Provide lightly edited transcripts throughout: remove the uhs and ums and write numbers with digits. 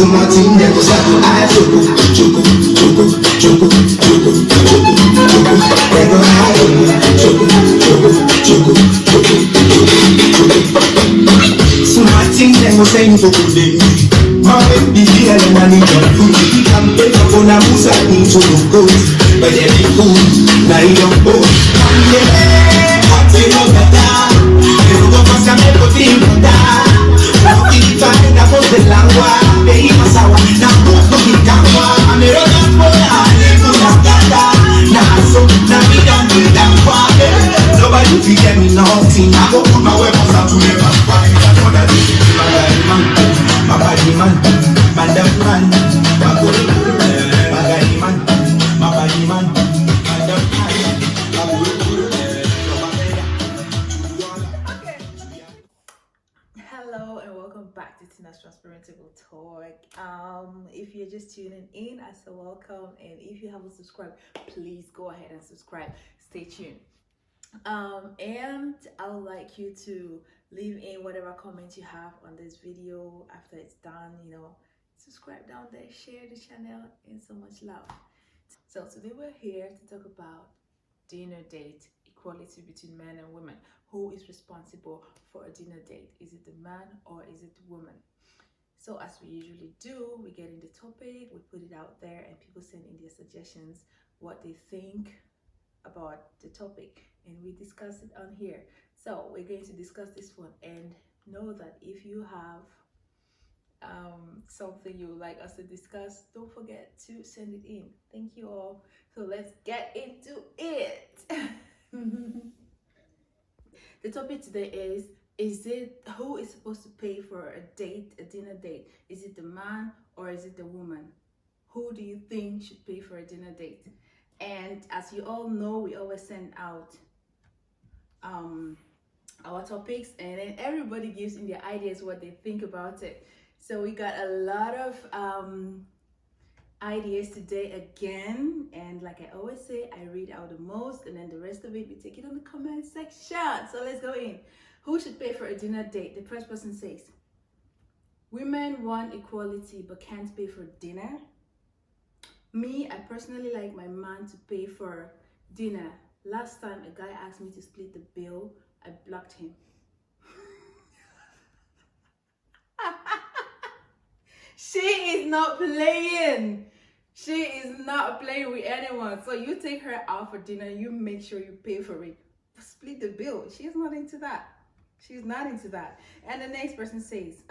Martin, then was like, I choco, choco, choco, choco, choco, choco, choco. Then go high, choco, choco, choco, choco, choco, choco. Martin, then was saying for good day. My baby, he had a money job. He can pay for a musa into the coast. But they be cool, now he don't go. Hot in the better. You go for some everything for that. Find a post the langua, pay masawa, na posto kitangwa, ameroga pola, lebu na kata, na so, na me don't do that for nobody can get me nothing. I go put my weapons out to never fight. That's what I do. My body man, my damn man, my body man, my body man, my damn man, my body Hello and welcome back to Tina's Transparentable Talk. If you're just tuning in, I say welcome, and if you haven't subscribed, please go ahead and subscribe. Stay tuned. And I would like you to leave in whatever comments you have on this video after it's done. Subscribe down there, share the channel, and so much love. So today we're here to talk about dinner date, equality between men and women. Who is responsible for a dinner date? Is it the man or is it the woman? So as we usually do, we get in the topic, we put it out there, and people send in their suggestions, what they think about the topic, and we discuss it on here. So we're going to discuss this one, and know that if you have something you would like us to discuss, don't forget to send it in. Thank you all. So let's get into it. The topic today is it who is supposed to pay for a date, a dinner date? Is it the man or is it the woman? Who do you think should pay for a dinner date? And as you all know, we always send out our topics, and then everybody gives in their ideas what they think about it. So we got a lot of ideas today again, and like I always say, I read out the most, and then the rest of it we take it on the comment section. So let's go in. Who should pay for a dinner date? The first person says, women want equality but can't pay for dinner. Me, I personally like my man to pay for dinner. Last time a guy asked me to split the bill, I blocked him. She is not playing. She is not playing with anyone. So you take her out for dinner, you make sure you pay for it. Split the bill. She's not into that. She's not into that. And the next person says,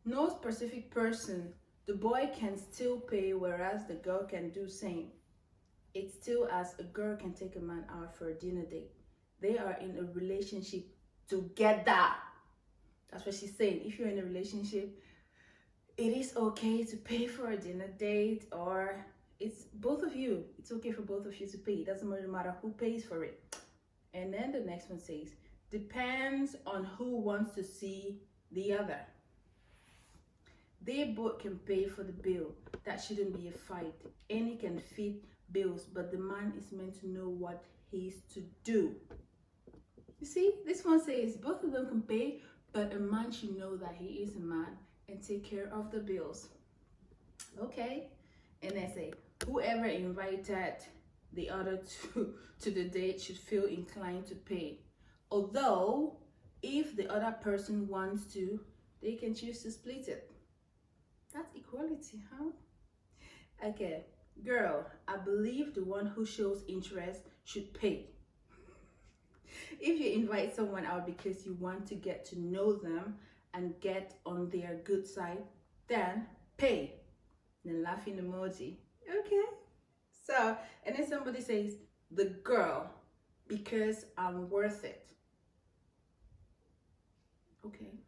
no specific person. The boy can still pay, whereas the girl can do same. It's still as a girl can take a man out for a dinner date. They are in a relationship together. That's what she's saying. If you're in a relationship, it is okay to pay for a dinner date, or it's both of you. It's okay for both of you to pay. It doesn't really matter who pays for it. And then the next one says, depends on who wants to see the other. They both can pay for the bill. That shouldn't be a fight. Any can fit bills, but the man is meant to know what he's to do. You see, this one says both of them can pay, but a man should know that he is a man and take care of the bills. Okay. And they say whoever invited the other to the date should feel inclined to pay. Although if the other person wants to, they can choose to split it. That's equality, huh? Okay. Girl, I believe the one who shows interest should pay. If you invite someone out because you want to get to know them and get on their good side, then pay. Then laughing emoji. Okay. So, and then somebody says, the girl, because I'm worth it. Okay.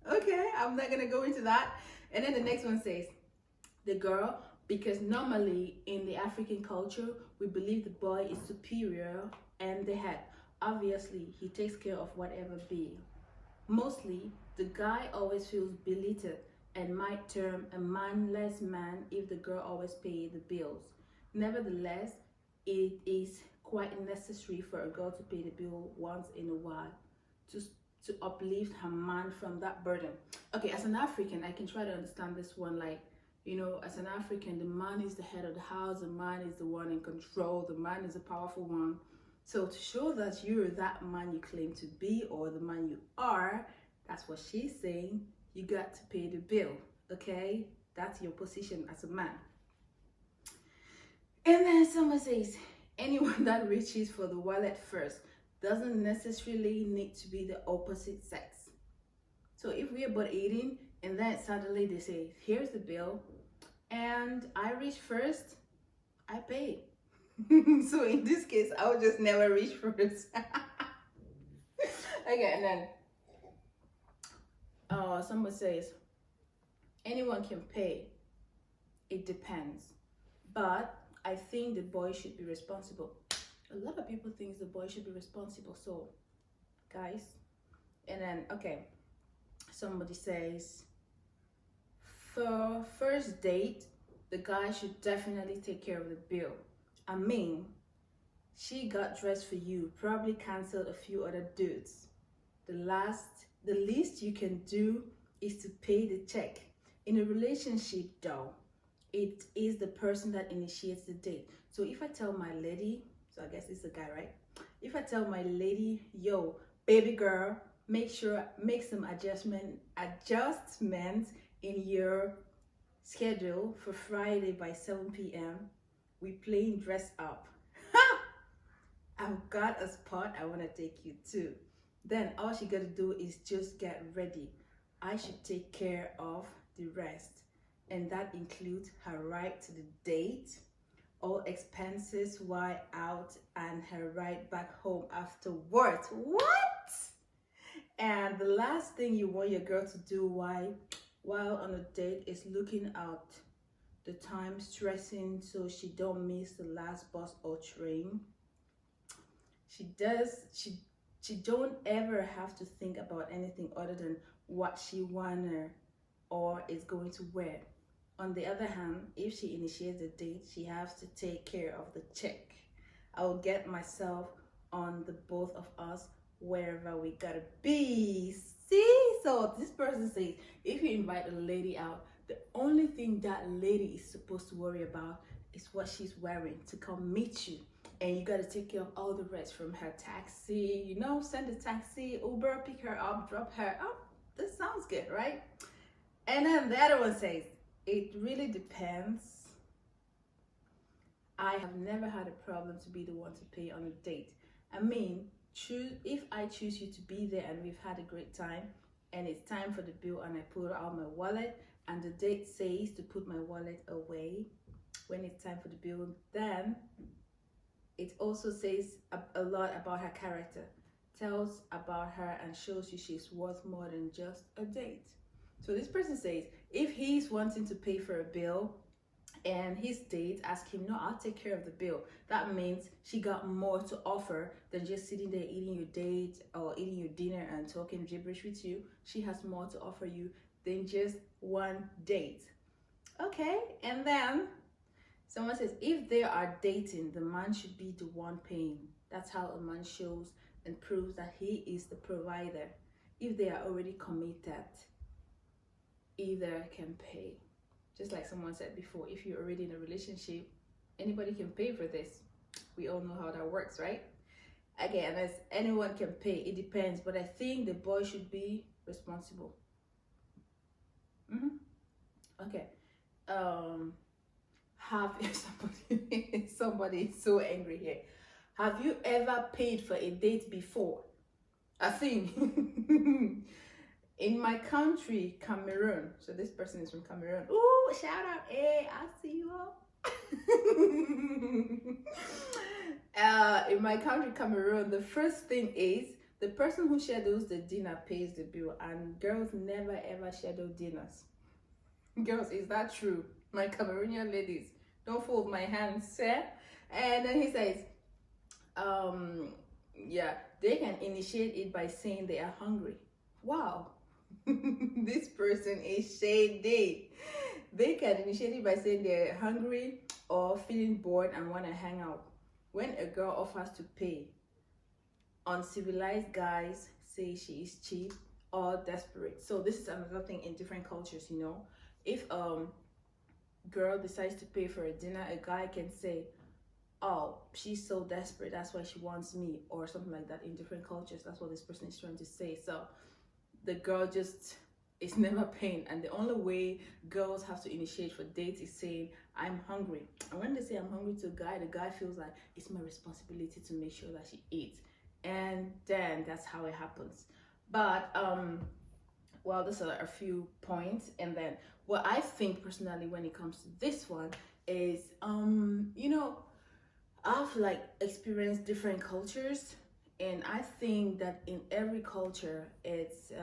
Okay, I'm not gonna go into that. And then the next one says, the girl, because normally in the African culture, we believe the boy is superior and the head. Obviously, he takes care of whatever be. Mostly, the guy always feels belittled and might term a manless man if the girl always pays the bills. Nevertheless, it is quite necessary for a girl to pay the bill once in a while to uplift her man from that burden. Okay, as an African, I can try to understand this one. Like, you know, as an African, the man is the head of the house, the man is the one in control, the man is a powerful one. So to show that you're that man you claim to be, or the man you are, that's what she's saying, you got to pay the bill, okay? That's your position as a man. And then someone says, anyone that reaches for the wallet first doesn't necessarily need to be the opposite sex. So if we're about eating and then suddenly they say, here's the bill, and I reach first, I pay. So in this case, I would just never reach first. Okay, and then someone says, anyone can pay. It depends. But I think the boy should be responsible. A lot of people think the boy should be responsible. So, guys, and then, okay, somebody says, for first date, the guy should definitely take care of the bill. I mean, she got dressed for you, probably canceled a few other dudes. The least you can do is to pay the check. In a relationship, though, it is the person that initiates the date. So if I tell my lady, so I guess it's a guy, right? If I tell my lady, yo, baby girl, make some adjustments in your schedule for Friday by 7 p.m. We playing dress up. I've got a spot I want to take you to. Then all she got to do is just get ready. I should take care of the rest. And that includes her ride to the date, all expenses while out, and her ride back home afterwards. What? And the last thing you want your girl to do while on a date is looking out the time, stressing so she don't miss the last bus or train. She don't ever have to think about anything other than what she wanna or is going to wear. On the other hand, if she initiates the date, she has to take care of the check. I will get myself on the both of us wherever we gotta be. See? So this person says, if you invite a lady out, the only thing that lady is supposed to worry about is what she's wearing to come meet you. And you got to take care of all the rest, from her taxi, you know, send a taxi, Uber, pick her up, drop her up. This sounds good, right? And then the other one says, it really depends. I have never had a problem to be the one to pay on a date. I mean, if I choose you to be there and we've had a great time and it's time for the bill and I pull out my wallet and the date says to put my wallet away when it's time for the bill, then it also says a lot about her character, tells about her and shows you she's worth more than just a date. So this person says, if he's wanting to pay for a bill and his date asks him, no, I'll take care of the bill, that means she got more to offer than just sitting there eating your date or eating your dinner and talking gibberish with you. She has more to offer you than just one date. Okay, and then someone says, if they are dating, the man should be the one paying. That's how a man shows and proves that he is the provider. If they are already committed, either can pay. Just like someone said before, if you're already in a relationship, anybody can pay for this. We all know how that works, right? Again, as anyone can pay, it depends. But I think the boy should be responsible. Okay. Somebody is so angry here. Have you ever paid for a date before? I think in my country, Cameroon. So this person is from Cameroon. Ooh, shout out! Hey, I see you all. In my country, Cameroon, the first thing is the person who schedules the dinner pays the bill, and girls never ever schedule dinners. Girls, is that true? My Cameroonian ladies, don't fold my hands, sir. And then he says, yeah, they can initiate it by saying they are hungry. Wow. This person is shady. They can initiate it by saying they're hungry or feeling bored and want to hang out. When a girl offers to pay, uncivilized guys say she is cheap or desperate. So this is another thing in different cultures, you know. If girl decides to pay for a dinner, a guy can say, oh, she's so desperate, that's why she wants me, or something like that. In different cultures, that's what this person is trying to say. So the girl just is never paying, and the only way girls have to initiate for dates is saying, I'm hungry. And when they say I'm hungry to a guy, the guy feels like it's my responsibility to make sure that she eats, and then that's how it happens. But well, those are a few points. And then what I think personally when it comes to this one is you know, I've like experienced different cultures, and I think that in every culture it's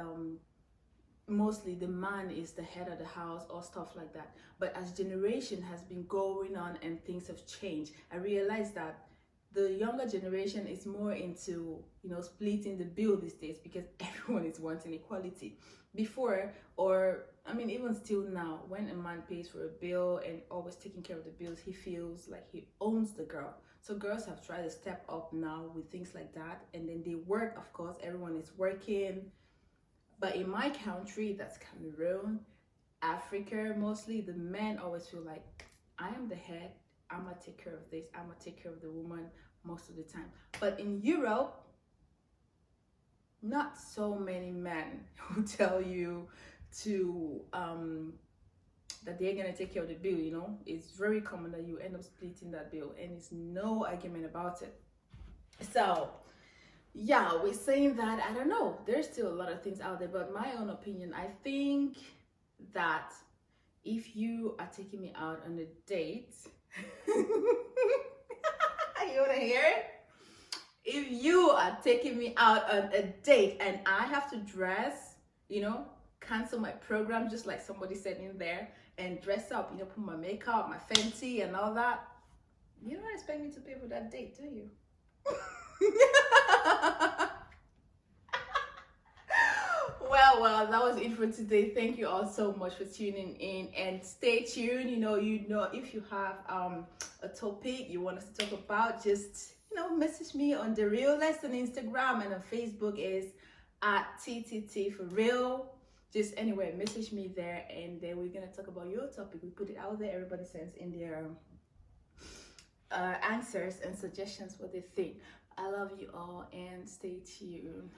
mostly the man is the head of the house or stuff like that. But as generation has been going on and things have changed, I realized that the younger generation is more into, you know, splitting the bill these days, because everyone is wanting equality. Before, or I mean even still now, when a man pays for a bill and always taking care of the bills, he feels like he owns the girl. So girls have tried to step up now with things like that, and then they work, of course, everyone is working. But in my country, that's Cameroon, Africa mostly, the men always feel like, I am the head, I'm gonna take care of this, I'm gonna take care of the woman most of the time. But in Europe, not so many men who tell you to that they're gonna take care of the bill, you know. It's very common that you end up splitting that bill, and it's no argument about it. So yeah, we're saying that, I don't know, there's still a lot of things out there, but my own opinion, I think that if you are taking me out on a date you wanna hear it? If you are taking me out on a date and I have to dress, you know, cancel my program, just like somebody said in there, and dress up, you know, put my makeup, my fancy and all that, you don't expect me to pay for that date, do you? Well, that was it for today. Thank you all so much for tuning in, and stay tuned. You know, if you have a topic you want us to talk about, just, you know, message me on The Real Less on Instagram, and on Facebook is at TTT for real. Just anyway, message me there, and then we're gonna talk about your topic. We put it out there, everybody sends in their answers and suggestions, what they think. I love you all, and stay tuned.